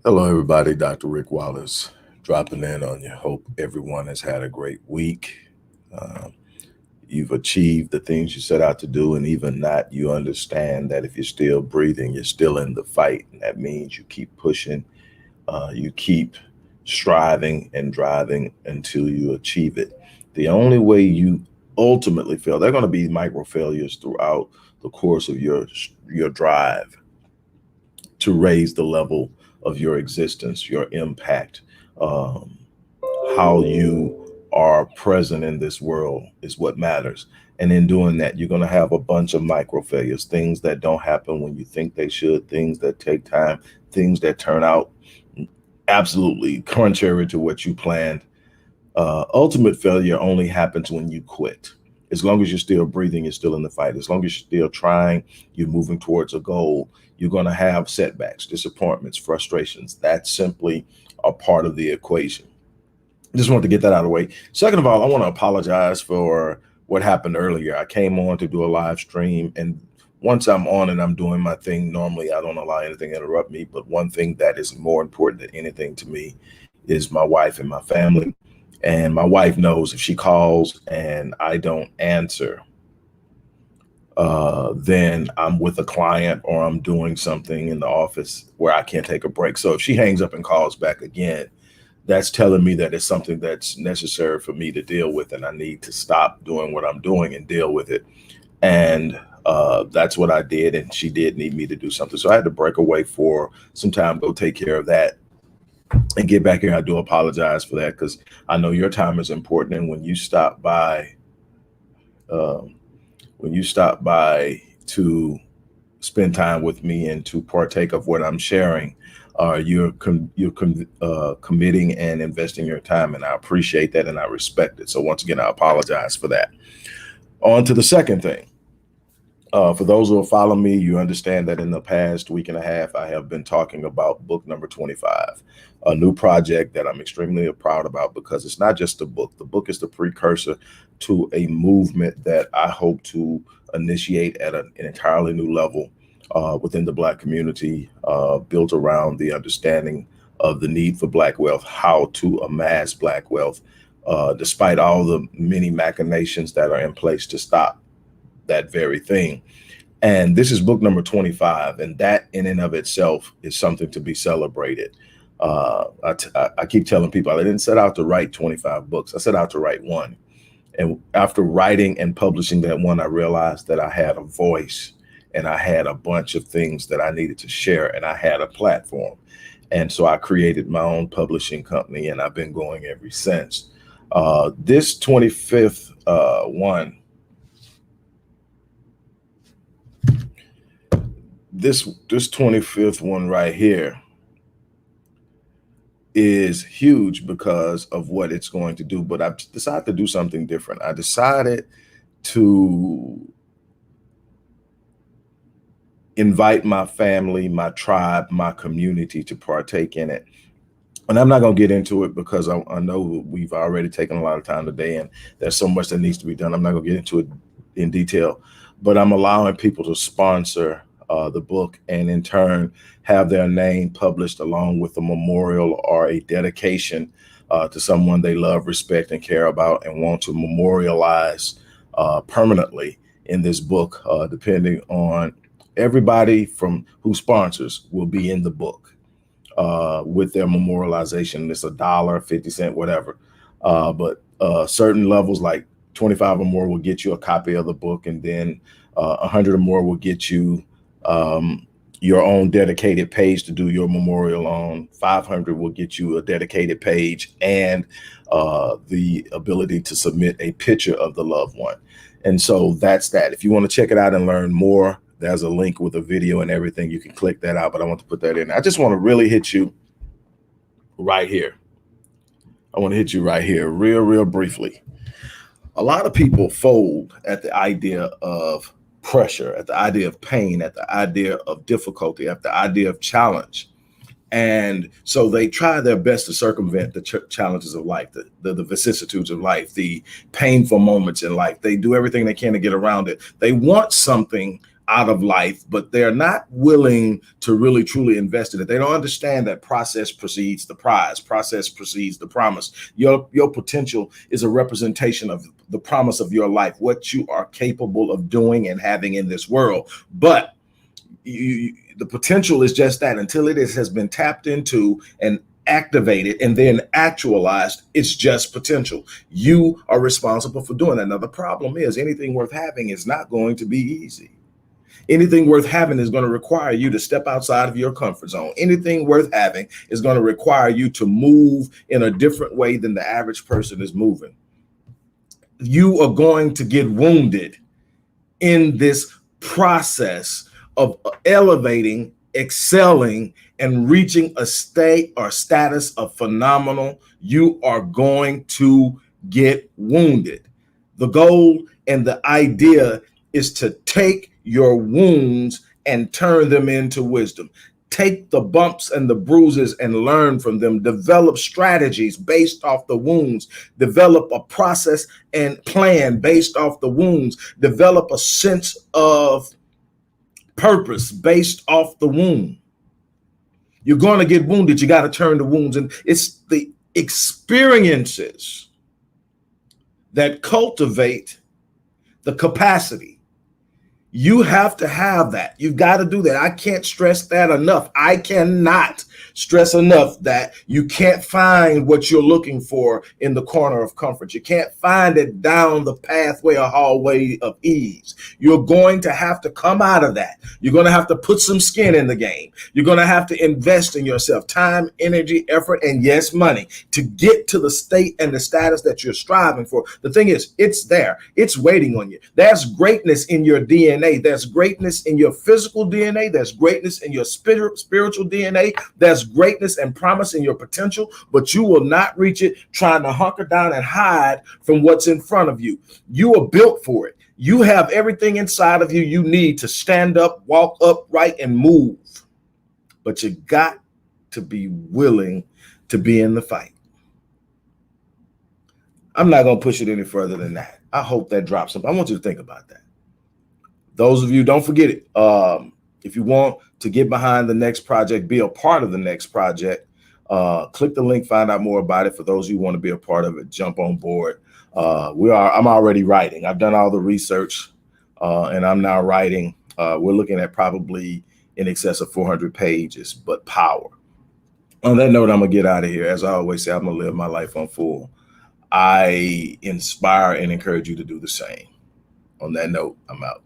Hello, everybody. Dr. Rick Wallace dropping in on you. Hope everyone has had a great week. Uh, you've achieved the things you set out to do, and even not, you understand that if you're still breathing, you're still in the fight. And that means you keep pushing, you keep striving and driving until you achieve it. The only way you ultimately fail, there are going to be micro failures throughout the course of your drive to raise the level of your existence, your impact, um, how you are present in this world is what matters. And in doing that, you're going to have a bunch of micro failures, things that don't happen when you think they should, things that take time, things that turn out absolutely contrary to what you planned. Ultimate failure only happens when you quit. As long as you're still breathing, you're still in the fight. As long as you're still trying, you're moving towards a goal, you're going to have setbacks, disappointments, frustrations. That's simply a part of the equation. Just wanted to get that out of the way. Second of all, I want to apologize for what happened earlier. I came on to do a live stream, and once I'm on and I'm doing my thing, normally I don't allow anything to interrupt me. But one thing that is more important than anything to me is my wife and my family. And my wife knows if she calls and I don't answer, then I'm with a client or I'm doing something in the office where I can't take a break. So if she hangs up and calls back again, that's telling me that it's something that's necessary for me to deal with, and I need to stop doing what I'm doing and deal with it. And that's what I did, and she did need me to do something, so I had to break away for some time, go take care of that, and get back here. I do apologize for that because I know your time is important, and um, when you stop by to spend time with me and to partake of what I'm sharing, you're committing and investing your time, and I appreciate that and I respect it. So once again, I apologize for that. On to the second thing. For those who have followed me, you understand that in the past week and a half, I have been talking about book number 25, a new project that I'm extremely proud about because it's not just a book. The book is the precursor to a movement that I hope to initiate at an entirely new level within the Black community, built around the understanding of the need for Black wealth, how to amass Black wealth, despite all the many machinations that are in place to stop that very thing. And this is book number 25, and that in and of itself is something to be celebrated. I keep telling people I didn't set out to write 25 books. I set out to write one. And after writing and publishing that one, I realized that I had a voice and I had a bunch of things that I needed to share, and I had a platform. And so I created my own publishing company, and I've been going ever since. This 25th one, this 25th one right here is huge because of what it's going to do. But I've decided to do something different. I decided to invite my family, my tribe, my community to partake in it. And I'm not going to get into it because I know we've already taken a lot of time today and there's so much that needs to be done. I'm not going to get into it in detail, but I'm allowing people to sponsor the book and in turn have their name published along with a memorial or a dedication to someone they love, respect, and care about and want to memorialize permanently in this book, depending on everybody from who sponsors will be in the book with their memorialization. It's $1, 50 cents, whatever. But certain levels like 25 or more will get you a copy of the book, and then 100 or more will get you your own dedicated page to do your memorial on. 500 will get you a dedicated page and the ability to submit a picture of the loved one. And so that's that. If you want to check it out and learn more, there's a link with a video and everything. You can click that out, but I want to put that in. I just want to really hit you right here. I want to hit you right here real briefly. A lot of people fold at the idea of pressure, at the idea of pain, at the idea of difficulty, at the idea of challenge. And so they try their best to circumvent the challenges of life, the vicissitudes of life, the painful moments in life. They do everything they can to get around it. They want something out of life, but they're not willing to really truly invest in it. They don't understand that process precedes the prize, process precedes the promise. Your potential is a representation of the promise of your life, what you are capable of doing and having in this world. But the potential is just that. Until has been tapped into and activated and then actualized, it's just potential. You are responsible for doing that. Now, the problem is anything worth having is not going to be easy. Anything worth having is going to require you to step outside of your comfort zone. Anything worth having is going to require you to move in a different way than the average person is moving. You are going to get wounded in this process of elevating, excelling, and reaching a state or status of phenomenal. You are going to get wounded. The goal and the idea is to take your wounds and turn them into wisdom. Take the bumps and the bruises and learn from them. Develop strategies based off the wounds. Develop a process and plan based off the wounds. Develop a sense of purpose based off the wound. You're going to get wounded. You got to turn the wounds. And it's the experiences that cultivate the capacity. You have to have that. You've got to do that. I can't stress that enough. I cannot stress enough that you can't find what you're looking for in the corner of comfort. You can't find it down the pathway or hallway of ease. You're going to have to come out of that. You're going to have to put some skin in the game. You're going to have to invest in yourself, time, energy, effort, and yes, money to get to the state and the status that you're striving for. The thing is, it's there. It's waiting on you. There's greatness in your DNA. There's greatness in your physical DNA. There's greatness in your spiritual DNA. There's greatness and promise in your potential, but you will not reach it trying to hunker down and hide from what's in front of you. You are built for it. You have everything inside of you you need to stand up, walk upright, and move. But you got to be willing to be in the fight. I'm not going to push it any further than that. I hope that drops something. I want you to think about that. Those of you, don't forget it. If you want to get behind the next project, be a part of the next project, click the link, find out more about it. For those of you who want to be a part of it, jump on board. I'm already writing. I've done all the research and I'm now writing. We're looking at probably in excess of 400 pages, but power. On that note, I'm going to get out of here. As I always say, I'm going to live my life on full. I inspire and encourage you to do the same. On that note, I'm out.